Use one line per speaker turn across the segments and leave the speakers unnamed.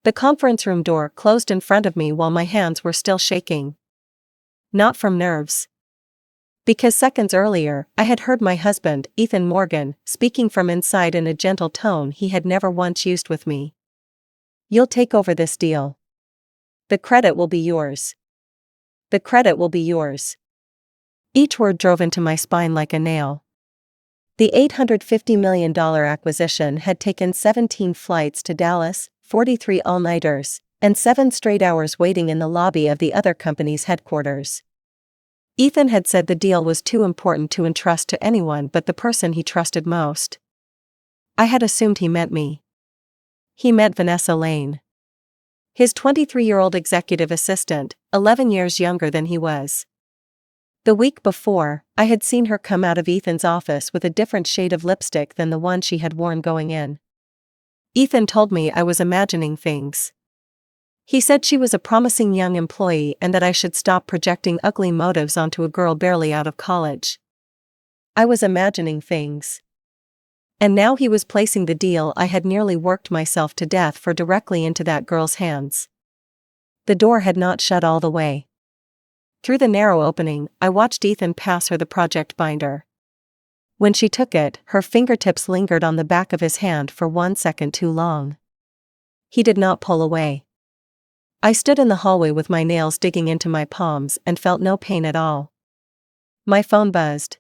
The conference room door closed in front of me while my hands were still shaking. Not from nerves. Because seconds earlier, I had heard my husband, Ethan Morgan, speaking from inside in a gentle tone he had never once used with me. "You'll take over this deal. The credit will be yours. The credit will be yours." Each word drove into my spine like a nail. The $850 million acquisition had taken 17 flights to Dallas, 43 all-nighters, and 7 straight hours waiting in the lobby of the other company's headquarters. Ethan had said the deal was too important to entrust to anyone but the person he trusted most. I had assumed he meant me. He meant Vanessa Lane. His 23-year-old executive assistant, 11 years younger than he was. The week before, I had seen her come out of Ethan's office with a different shade of lipstick than the one she had worn going in. Ethan told me I was imagining things. He said she was a promising young employee and that I should stop projecting ugly motives onto a girl barely out of college. I was imagining things. And now he was placing the deal I had nearly worked myself to death for directly into that girl's hands. The door had not shut all the way. Through the narrow opening, I watched Ethan pass her the project binder. When she took it, her fingertips lingered on the back of his hand for 1 second too long. He did not pull away. I stood in the hallway with my nails digging into my palms and felt no pain at all. My phone buzzed.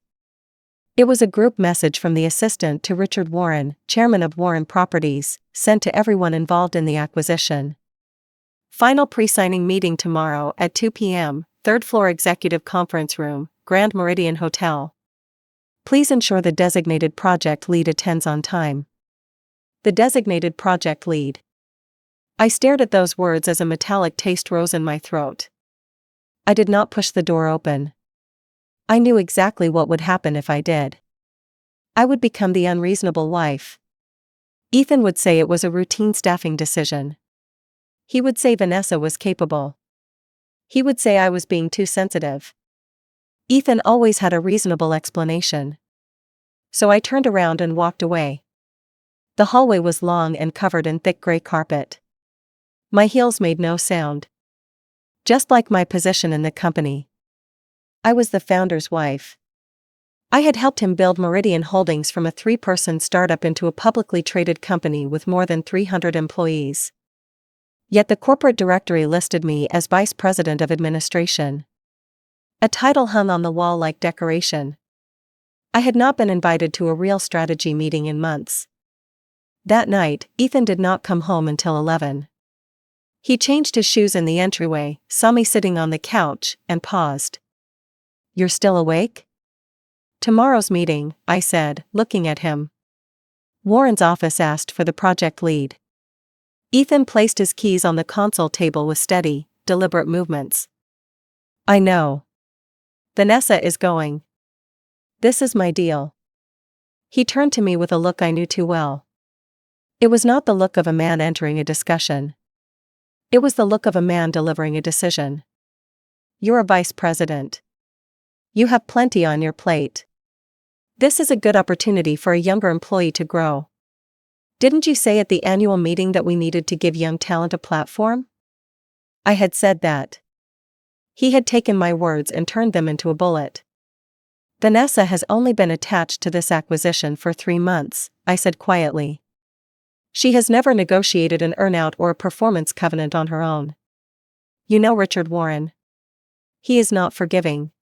It was a group message from the assistant to Richard Warren, chairman of Warren Properties, sent to everyone involved in the acquisition. "Final pre-signing meeting tomorrow at 2 p.m., 3rd floor executive conference room, Grand Meridian Hotel. Please ensure the designated project lead attends on time." The designated project lead. I stared at those words as a metallic taste rose in my throat. I did not push the door open. I knew exactly what would happen if I did. I would become the unreasonable wife. Ethan would say it was a routine staffing decision. He would say Vanessa was capable. He would say I was being too sensitive. Ethan always had a reasonable explanation. So I turned around and walked away. The hallway was long and covered in thick gray carpet. My heels made no sound. Just like my position in the company. I was the founder's wife. I had helped him build Meridian Holdings from a 3-person startup into a publicly traded company with more than 300 employees. Yet the corporate directory listed me as Vice President of Administration. A title hung on the wall like decoration. I had not been invited to a real strategy meeting in months. That night, Ethan did not come home until 11. He changed his shoes in the entryway, saw me sitting on the couch, and paused. "You're still awake?" "Tomorrow's meeting," I said, looking at him. Warren's office asked for the project lead. Ethan placed his keys on the console table with steady, deliberate movements. "I know. Vanessa is going. This is my deal." He turned to me with a look I knew too well. It was not the look of a man entering a discussion. It was the look of a man delivering a decision. "You're a vice president. You have plenty on your plate. This is a good opportunity for a younger employee to grow. Didn't you say at the annual meeting that we needed to give young talent a platform?" I had said that. He had taken my words and turned them into a bullet. "Vanessa has only been attached to this acquisition for 3 months, I said quietly. She has never negotiated an earnout or a performance covenant on her own. You know Richard Warren. He is not forgiving."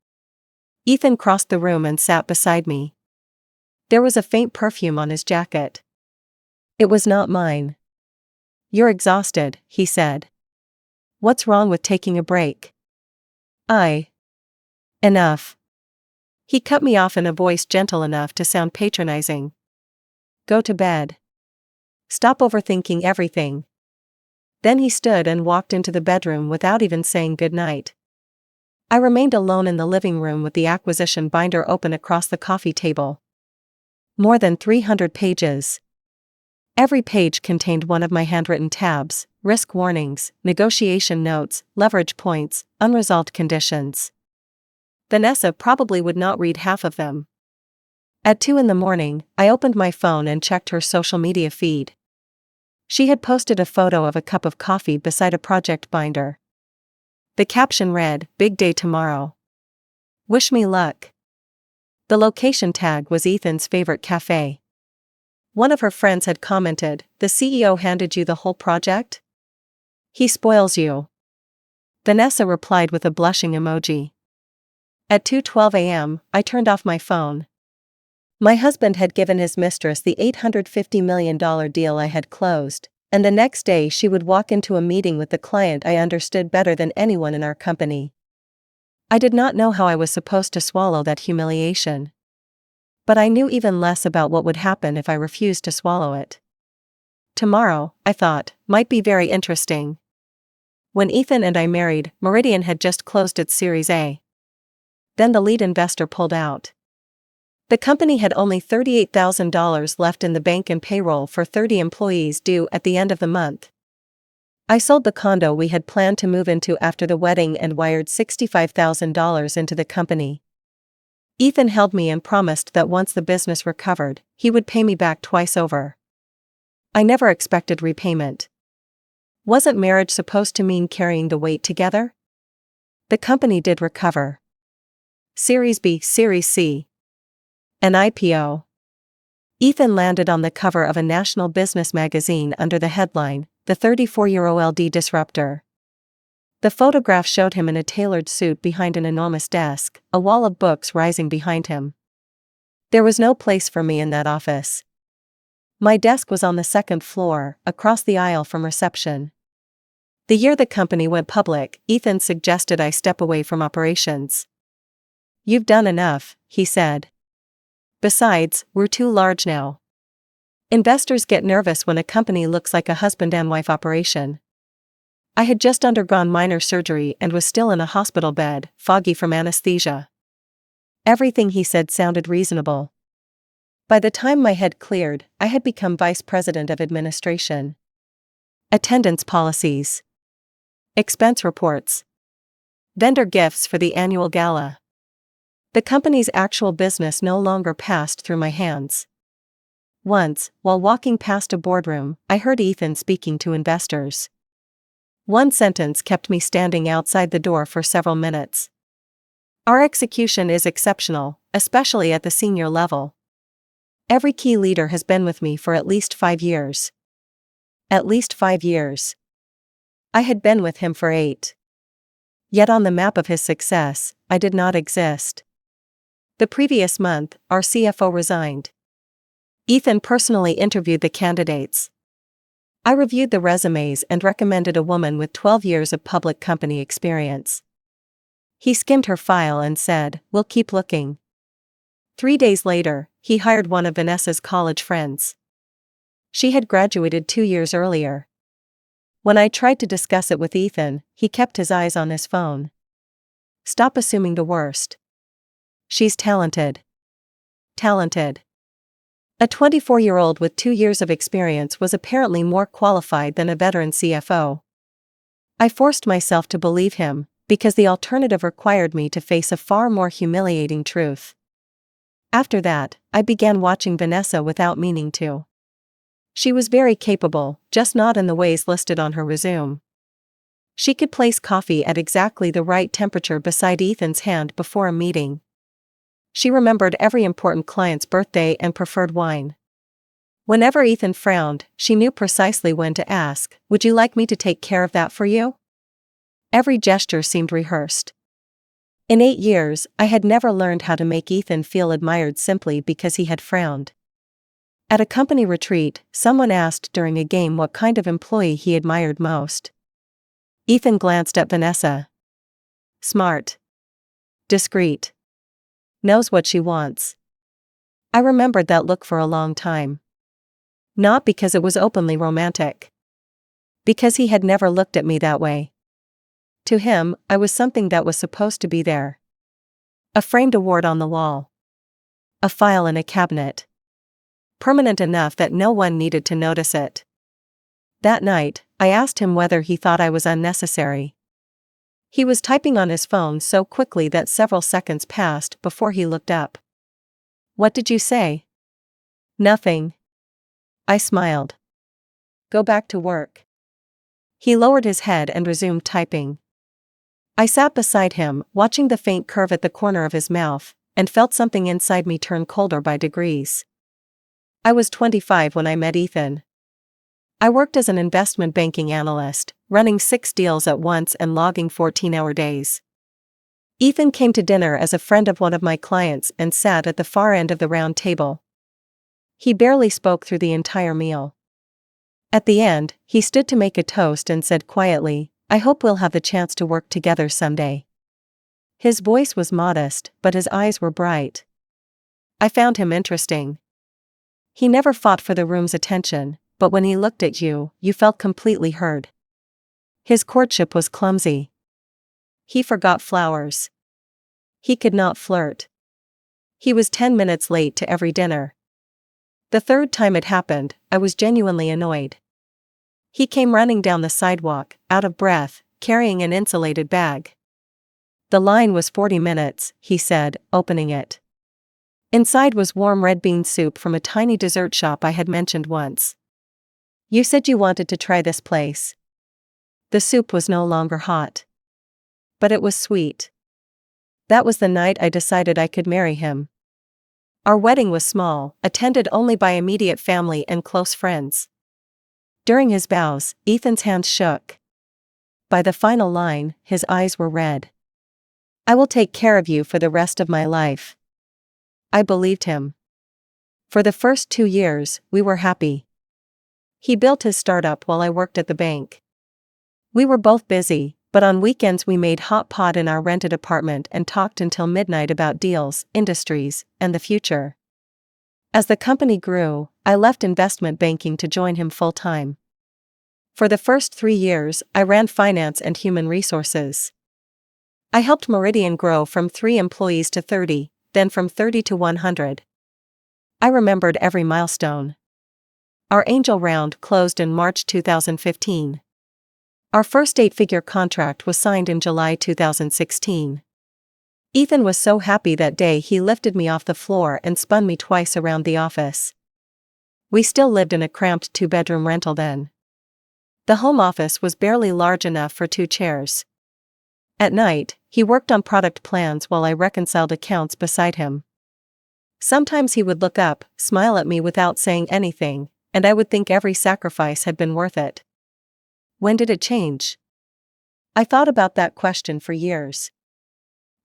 Ethan crossed the room and sat beside me. There was a faint perfume on his jacket. It was not mine. "You're exhausted," he said. "What's wrong with taking a break?" Enough. He cut me off in a voice gentle enough to sound patronizing. "Go to bed. Stop overthinking everything." Then he stood and walked into the bedroom without even saying goodnight. I remained alone in the living room with the acquisition binder open across the coffee table. More than 300 pages. Every page contained one of my handwritten tabs, risk warnings, negotiation notes, leverage points, unresolved conditions. Vanessa probably would not read half of them. At 2 in the morning, I opened my phone and checked her social media feed. She had posted a photo of a cup of coffee beside a project binder. The caption read, "Big day tomorrow. Wish me luck." The location tag was Ethan's favorite cafe. One of her friends had commented, "The CEO handed you the whole project? He spoils you." Vanessa replied with a blushing emoji. At 2:12 a.m., I turned off my phone. My husband had given his mistress the $850 million deal I had closed, and the next day she would walk into a meeting with the client I understood better than anyone in our company. I did not know how I was supposed to swallow that humiliation. But I knew even less about what would happen if I refused to swallow it. Tomorrow, I thought, might be very interesting. When Ethan and I married, Meridian had just closed its Series A. Then the lead investor pulled out. The company had only $38,000 left in the bank and payroll for 30 employees due at the end of the month. I sold the condo we had planned to move into after the wedding and wired $65,000 into the company. Ethan held me and promised that once the business recovered, he would pay me back twice over. I never expected repayment. Wasn't marriage supposed to mean carrying the weight together? The company did recover. Series B, Series C. An IPO. Ethan landed on the cover of a national business magazine under the headline, "The 34-year-old disruptor." The photograph showed him in a tailored suit behind an enormous desk, a wall of books rising behind him. There was no place for me in that office. My desk was on the second floor, across the aisle from reception. The year the company went public, Ethan suggested I step away from operations. "You've done enough," he said. "Besides, we're too large now. Investors get nervous when a company looks like a husband and wife operation." I had just undergone minor surgery and was still in a hospital bed, foggy from anesthesia. Everything he said sounded reasonable. By the time my head cleared, I had become vice president of administration. Attendance policies. Expense reports. Vendor gifts for the annual gala. The company's actual business no longer passed through my hands. Once, while walking past a boardroom, I heard Ethan speaking to investors. One sentence kept me standing outside the door for several minutes. "Our execution is exceptional, especially at the senior level. Every key leader has been with me for at least 5 years. At least 5 years. I had been with him for 8. Yet on the map of his success, I did not exist. The previous month, our CFO resigned. Ethan personally interviewed the candidates. I reviewed the resumes and recommended a woman with 12 years of public company experience. He skimmed her file and said, "We'll keep looking." 3 days later, he hired one of Vanessa's college friends. She had graduated 2 years earlier. When I tried to discuss it with Ethan, he kept his eyes on his phone. "Stop assuming the worst. She's talented." Talented. A 24-year-old with 2 years of experience was apparently more qualified than a veteran CFO. I forced myself to believe him, because the alternative required me to face a far more humiliating truth. After that, I began watching Vanessa without meaning to. She was very capable, just not in the ways listed on her resume. She could place coffee at exactly the right temperature beside Ethan's hand before a meeting. She remembered every important client's birthday and preferred wine. Whenever Ethan frowned, she knew precisely when to ask, "Would you like me to take care of that for you?" Every gesture seemed rehearsed. In 8 years, I had never learned how to make Ethan feel admired simply because he had frowned. At a company retreat, someone asked during a game what kind of employee he admired most. Ethan glanced at Vanessa. "Smart. Discreet. Knows what she wants." I remembered that look for a long time. Not because it was openly romantic. Because he had never looked at me that way. To him, I was something that was supposed to be there. A framed award on the wall. A file in a cabinet. Permanent enough that no one needed to notice it. That night, I asked him whether he thought I was unnecessary. He was typing on his phone so quickly that several seconds passed before he looked up. "What did you say?" "Nothing." I smiled. Go back to work. He lowered his head and resumed typing. I sat beside him, watching the faint curve at the corner of his mouth, and felt something inside me turn colder by degrees. I was 25 when I met Ethan. I worked as an investment banking analyst, running 6 deals at once and logging 14-hour days. Ethan came to dinner as a friend of one of my clients and sat at the far end of the round table. He barely spoke through the entire meal. At the end, he stood to make a toast and said quietly, "I hope we'll have the chance to work together someday." His voice was modest, but his eyes were bright. I found him interesting. He never fought for the room's attention, but when he looked at you, you felt completely heard. His courtship was clumsy. He forgot flowers. He could not flirt. He was 10 minutes late to every dinner. The third time it happened, I was genuinely annoyed. He came running down the sidewalk, out of breath, carrying an insulated bag. The line was 40 minutes, he said, opening it. Inside was warm red bean soup from a tiny dessert shop I had mentioned once. "You said you wanted to try this place." The soup was no longer hot. But it was sweet. That was the night I decided I could marry him. Our wedding was small, attended only by immediate family and close friends. During his vows, Ethan's hands shook. By the final line, his eyes were red. "I will take care of you for the rest of my life." I believed him. For the first 2 years, we were happy. He built his startup while I worked at the bank. We were both busy, but on weekends we made hot pot in our rented apartment and talked until midnight about deals, industries, and the future. As the company grew, I left investment banking to join him full-time. For the first 3 years, I ran finance and human resources. I helped Meridian grow from 3 employees to 30, then from 30 to 100. I remembered every milestone. Our angel round closed in March 2015. Our first 8-figure contract was signed in July 2016. Ethan was so happy that day he lifted me off the floor and spun me twice around the office. We still lived in a cramped 2-bedroom rental then. The home office was barely large enough for 2 chairs. At night, he worked on product plans while I reconciled accounts beside him. Sometimes he would look up, smile at me without saying anything, and I would think every sacrifice had been worth it. When did it change? I thought about that question for years.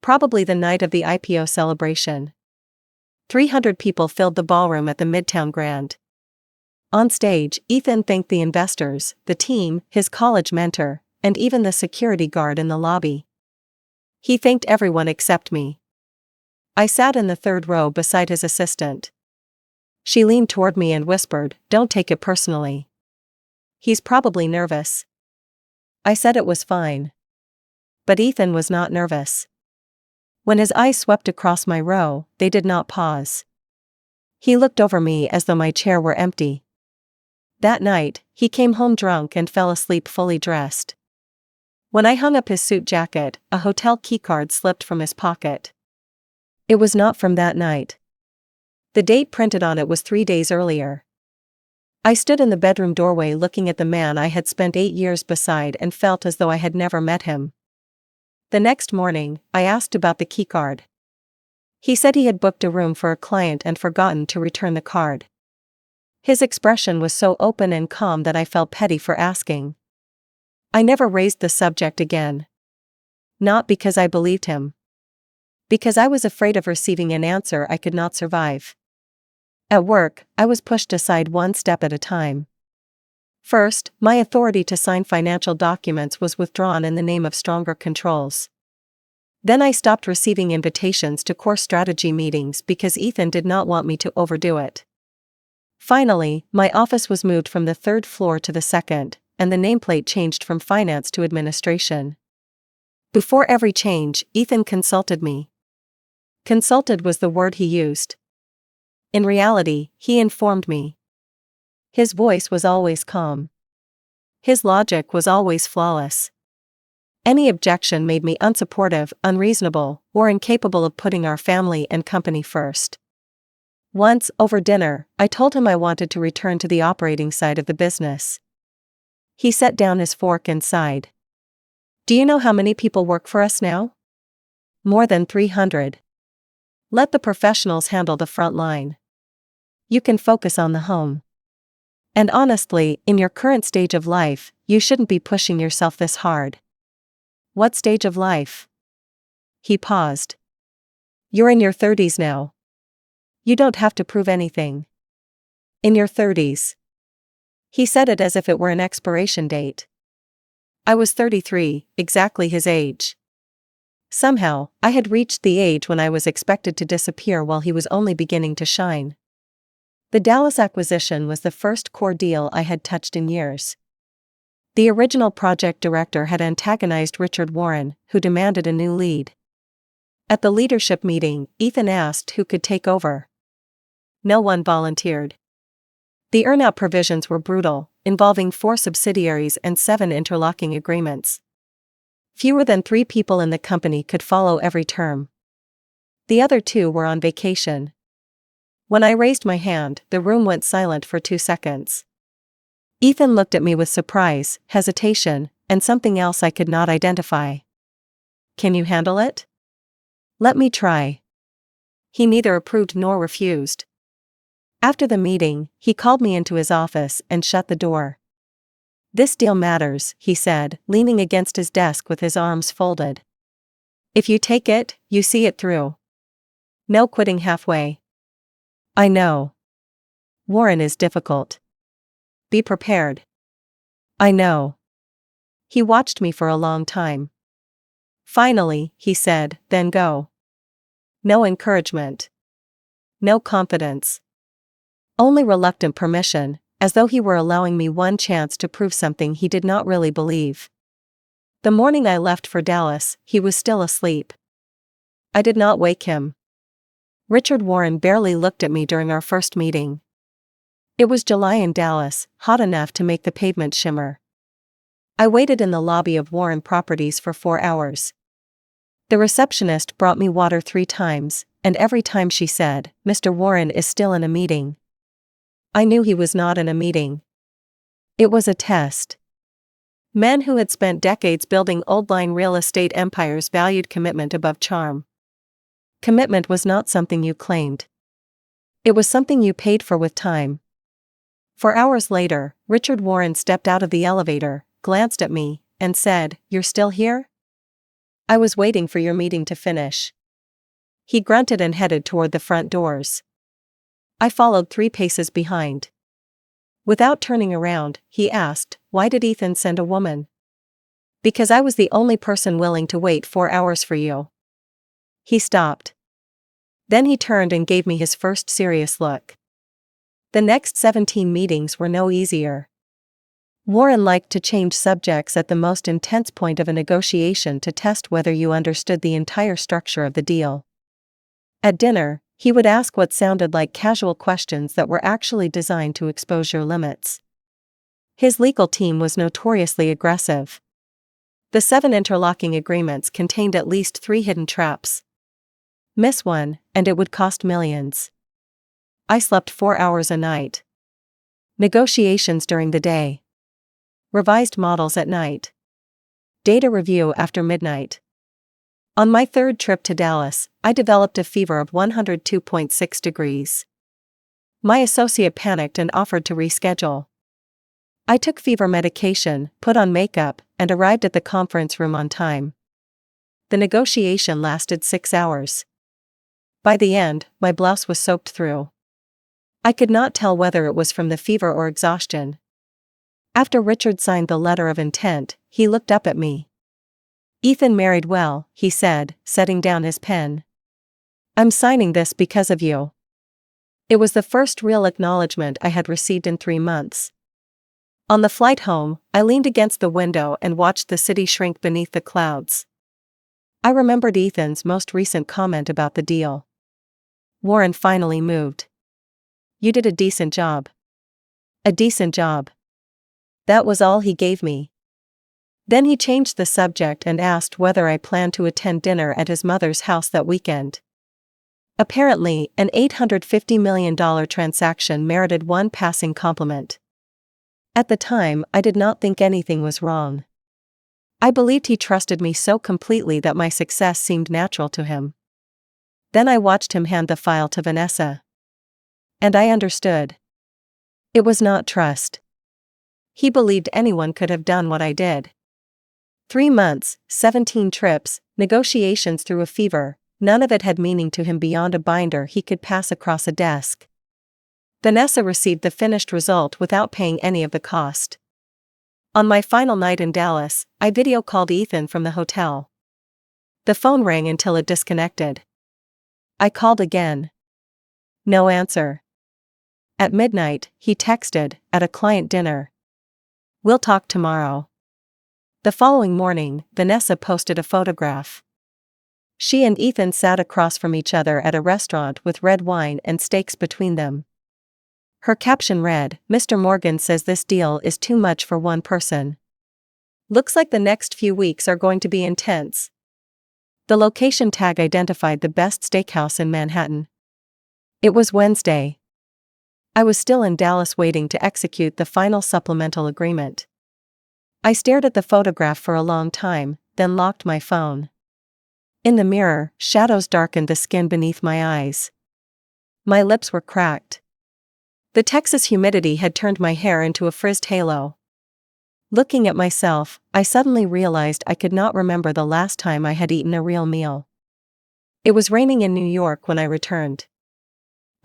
Probably the night of the IPO celebration. 300 people filled the ballroom at the Midtown Grand. On stage, Ethan thanked the investors, the team, his college mentor, and even the security guard in the lobby. He thanked everyone except me. I sat in the 3rd row beside his assistant. She leaned toward me and whispered, "Don't take it personally. He's probably nervous." I said it was fine. But Ethan was not nervous. When his eyes swept across my row, they did not pause. He looked over me as though my chair were empty. That night, he came home drunk and fell asleep fully dressed. When I hung up his suit jacket, a hotel keycard slipped from his pocket. It was not from that night. The date printed on it was 3 days earlier. I stood in the bedroom doorway looking at the man I had spent 8 years beside and felt as though I had never met him. The next morning, I asked about the keycard. He said he had booked a room for a client and forgotten to return the card. His expression was so open and calm that I felt petty for asking. I never raised the subject again. Not because I believed him. Because I was afraid of receiving an answer I could not survive. At work, I was pushed aside one step at a time. First, my authority to sign financial documents was withdrawn in the name of stronger controls. Then I stopped receiving invitations to core strategy meetings because Ethan did not want me to overdo it. Finally, my office was moved from the 3rd floor to the 2nd, and the nameplate changed from finance to administration. Before every change, Ethan consulted me. Consulted was the word he used. In reality, he informed me. His voice was always calm. His logic was always flawless. Any objection made me unsupportive, unreasonable, or incapable of putting our family and company first. Once, over dinner, I told him I wanted to return to the operating side of the business. He set down his fork and sighed. Do you know how many people work for us now? More than 300. Let the professionals handle the front line. You can focus on the home. And honestly, in your current stage of life, you shouldn't be pushing yourself this hard. What stage of life? He paused. You're in your 30s now. You don't have to prove anything. In your 30s. He said it as if it were an expiration date. I was 33, exactly his age. Somehow, I had reached the age when I was expected to disappear while he was only beginning to shine. The Dallas acquisition was the first core deal I had touched in years. The original project director had antagonized Richard Warren, who demanded a new lead. At the leadership meeting, Ethan asked who could take over. No one volunteered. The earnout provisions were brutal, involving 4 subsidiaries and 7 interlocking agreements. Fewer than 3 people in the company could follow every term. The other 2 were on vacation. When I raised my hand, the room went silent for 2 seconds. Ethan looked at me with surprise, hesitation, and something else I could not identify. Can you handle it? Let me try. He neither approved nor refused. After the meeting, he called me into his office and shut the door. This deal matters, he said, leaning against his desk with his arms folded. If you take it, you see it through. No quitting halfway. I know. Warren is difficult. Be prepared. I know. He watched me for a long time. Finally, he said, then go. No encouragement. No confidence. Only reluctant permission, as though he were allowing me one chance to prove something he did not really believe. The morning I left for Dallas, he was still asleep. I did not wake him. Richard Warren barely looked at me during our first meeting. It was July in Dallas, hot enough to make the pavement shimmer. I waited in the lobby of Warren Properties for 4 hours. The receptionist brought me water 3 times, and every time she said, "Mr. Warren is still in a meeting." I knew he was not in a meeting. It was a test. Men who had spent decades building old-line real estate empires valued commitment above charm. Commitment was not something you claimed. It was something you paid for with time. 4 hours later, Richard Warren stepped out of the elevator, glanced at me, and said, "You're still here? I was waiting for your meeting to finish." He grunted and headed toward the front doors. I followed 3 paces behind. Without turning around, he asked, "Why did Ethan send a woman?" "Because I was the only person willing to wait 4 hours for you." He stopped. Then he turned and gave me his first serious look. The next 17 meetings were no easier. Warren liked to change subjects at the most intense point of a negotiation to test whether you understood the entire structure of the deal. At dinner, he would ask what sounded like casual questions that were actually designed to expose your limits. His legal team was notoriously aggressive. The 7 interlocking agreements contained at least 3 hidden traps. Miss one, and it would cost millions. I slept 4 hours a night. Negotiations during the day. Revised models at night. Data review after midnight. On my 3rd trip to Dallas, I developed a fever of 102.6 degrees. My associate panicked and offered to reschedule. I took fever medication, put on makeup, and arrived at the conference room on time. The negotiation lasted 6 hours. By the end, my blouse was soaked through. I could not tell whether it was from the fever or exhaustion. After Richard signed the letter of intent, he looked up at me. "Ethan married well," he said, setting down his pen. "I'm signing this because of you." It was the first real acknowledgement I had received in 3 months. On the flight home, I leaned against the window and watched the city shrink beneath the clouds. I remembered Ethan's most recent comment about the deal. Warren finally moved. "You did a decent job." A decent job. That was all he gave me. Then he changed the subject and asked whether I planned to attend dinner at his mother's house that weekend. Apparently, an $850 million transaction merited one passing compliment. At the time, I did not think anything was wrong. I believed he trusted me so completely that my success seemed natural to him. Then I watched him hand the file to Vanessa. And I understood. It was not trust. He believed anyone could have done what I did. 3 months, 17 trips, negotiations through a fever, none of it had meaning to him beyond a binder he could pass across a desk. Vanessa received the finished result without paying any of the cost. On my final night in Dallas, I video called Ethan from the hotel. The phone rang until it disconnected. I called again. No answer. At midnight, he texted, at a client dinner. We'll talk tomorrow. The following morning, Vanessa posted a photograph. She and Ethan sat across from each other at a restaurant with red wine and steaks between them. Her caption read, "Mr. Morgan says this deal is too much for one person. Looks like the next few weeks are going to be intense." The location tag identified the best steakhouse in Manhattan. It was Wednesday. I was still in Dallas waiting to execute the final supplemental agreement. I stared at the photograph for a long time, then locked my phone. In the mirror, shadows darkened the skin beneath my eyes. My lips were cracked. The Texas humidity had turned my hair into a frizzed halo. Looking at myself, I suddenly realized I could not remember the last time I had eaten a real meal. It was raining in New York when I returned.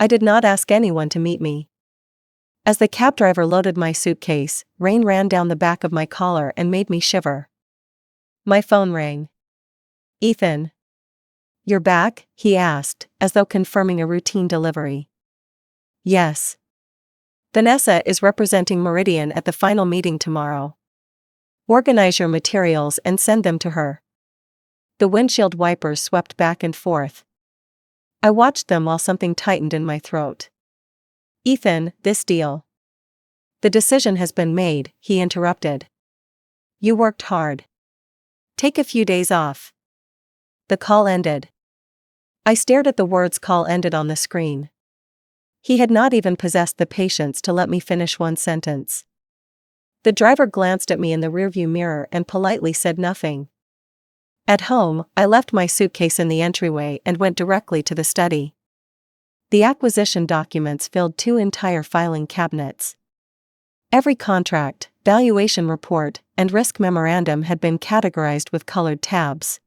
I did not ask anyone to meet me. As the cab driver loaded my suitcase, rain ran down the back of my collar and made me shiver. My phone rang. "Ethan. You're back?" he asked, as though confirming a routine delivery. "Yes. Vanessa is representing Meridian at the final meeting tomorrow. Organize your materials and send them to her." The windshield wipers swept back and forth. I watched them while something tightened in my throat. "Ethan, this deal." "The decision has been made," he interrupted. "You worked hard. Take a few days off." The call ended. I stared at the words "call ended" on the screen. He had not even possessed the patience to let me finish one sentence. The driver glanced at me in the rearview mirror and politely said nothing. At home, I left my suitcase in the entryway and went directly to the study. The acquisition documents filled 2 entire filing cabinets. Every contract, valuation report, and risk memorandum had been categorized with colored tabs.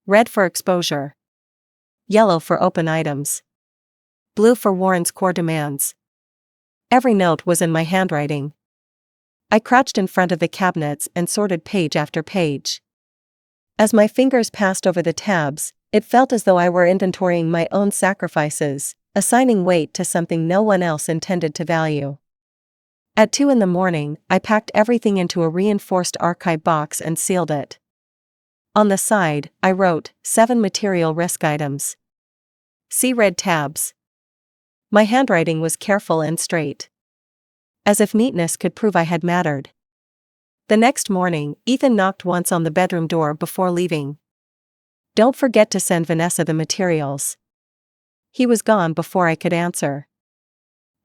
Red for exposure. Yellow for open items. Blue for Warren's core demands. Every note was in my handwriting. I crouched in front of the cabinets and sorted page after page. As my fingers passed over the tabs, it felt as though I were inventorying my own sacrifices, assigning weight to something no one else intended to value. At 2 a.m, I packed everything into a reinforced archive box and sealed it. On the side, I wrote, 7 material risk items. See red tabs. My handwriting was careful and straight. As if neatness could prove I had mattered. The next morning, Ethan knocked once on the bedroom door before leaving. "Don't forget to send Vanessa the materials." He was gone before I could answer.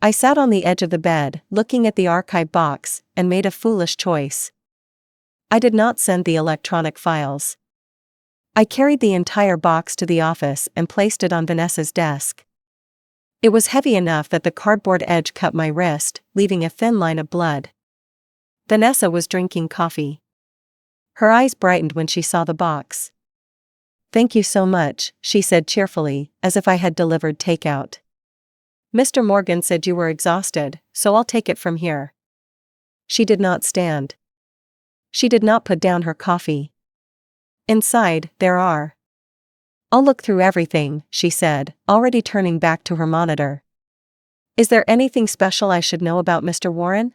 I sat on the edge of the bed, looking at the archive box, and made a foolish choice. I did not send the electronic files. I carried the entire box to the office and placed it on Vanessa's desk. It was heavy enough that the cardboard edge cut my wrist, leaving a thin line of blood. Vanessa was drinking coffee. Her eyes brightened when she saw the box. "Thank you so much," she said cheerfully, as if I had delivered takeout. "Mr. Morgan said you were exhausted, so I'll take it from here." She did not stand. She did not put down her coffee. "Inside, there are." "I'll look through everything," she said, already turning back to her monitor. "Is there anything special I should know about Mr. Warren?"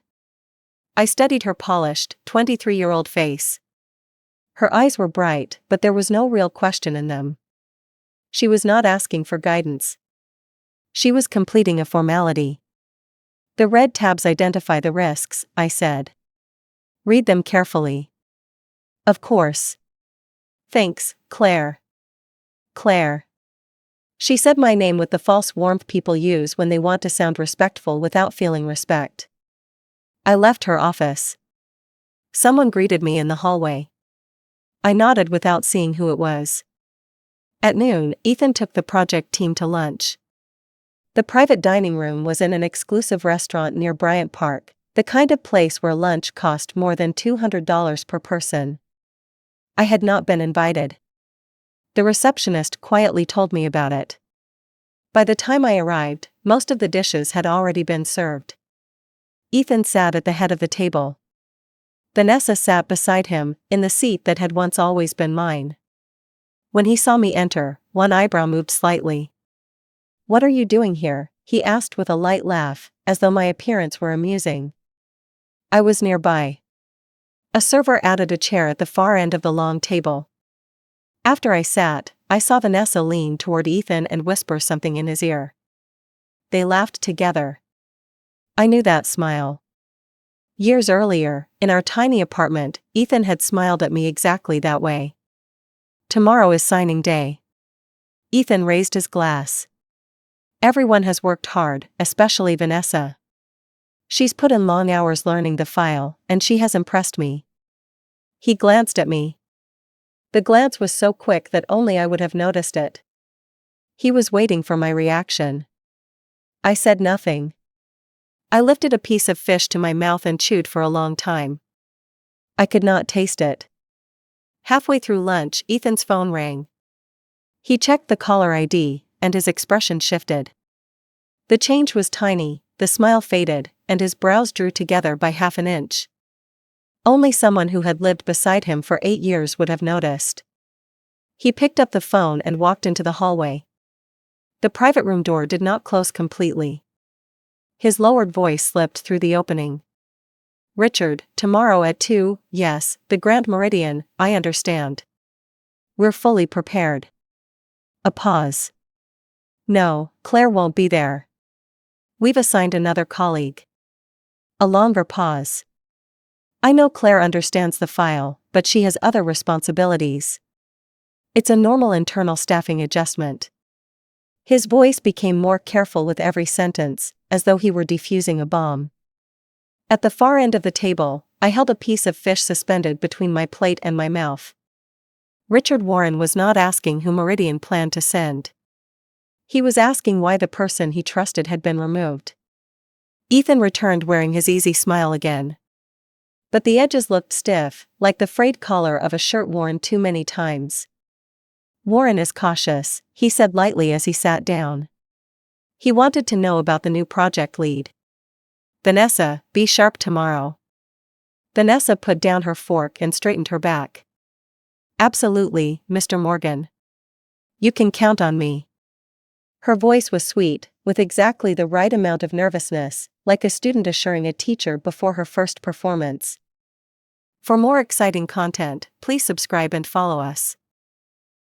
I studied her polished, 23-year-old face. Her eyes were bright, but there was no real question in them. She was not asking for guidance. She was completing a formality. "The red tabs identify the risks," I said. "Read them carefully." "Of course. Thanks, Claire." Claire. She said my name with the false warmth people use when they want to sound respectful without feeling respect. I left her office. Someone greeted me in the hallway. I nodded without seeing who it was. At noon, Ethan took the project team to lunch. The private dining room was in an exclusive restaurant near Bryant Park, the kind of place where lunch cost more than $200 per person. I had not been invited. The receptionist quietly told me about it. By the time I arrived, most of the dishes had already been served. Ethan sat at the head of the table. Vanessa sat beside him, in the seat that had once always been mine. When he saw me enter, one eyebrow moved slightly. "What are you doing here?" he asked with a light laugh, as though my appearance were amusing. I was nearby. A server added a chair at the far end of the long table. After I sat, I saw Vanessa lean toward Ethan and whisper something in his ear. They laughed together. I knew that smile. Years earlier, in our tiny apartment, Ethan had smiled at me exactly that way. Tomorrow is signing day. Ethan raised his glass. Everyone has worked hard, especially Vanessa. She's put in long hours learning the file, and she has impressed me. He glanced at me. The glance was so quick that only I would have noticed it. He was waiting for my reaction. I said nothing. I lifted a piece of fish to my mouth and chewed for a long time. I could not taste it. Halfway through lunch, Ethan's phone rang. He checked the caller ID, and his expression shifted. The change was tiny, the smile faded, and his brows drew together by half an inch. Only someone who had lived beside him for 8 years would have noticed. He picked up the phone and walked into the hallway. The private room door did not close completely. His lowered voice slipped through the opening. "Richard, tomorrow at 2, yes, the Grand Meridian, I understand. We're fully prepared." A pause. "No, Claire won't be there. We've assigned another colleague." A longer pause. "I know Claire understands the file, but she has other responsibilities. It's a normal internal staffing adjustment." His voice became more careful with every sentence, as though he were defusing a bomb. At the far end of the table, I held a piece of fish suspended between my plate and my mouth. Richard Warren was not asking who Meridian planned to send. He was asking why the person he trusted had been removed. Ethan returned wearing his easy smile again. But the edges looked stiff, like the frayed collar of a shirt worn too many times. "Warren is cautious," he said lightly as he sat down. He wanted to know about the new project lead. "Vanessa, be sharp tomorrow." Vanessa put down her fork and straightened her back. "Absolutely, Mr. Morgan. You can count on me." Her voice was sweet, with exactly the right amount of nervousness, like a student assuring a teacher before her first performance. For more exciting content, please subscribe and follow us.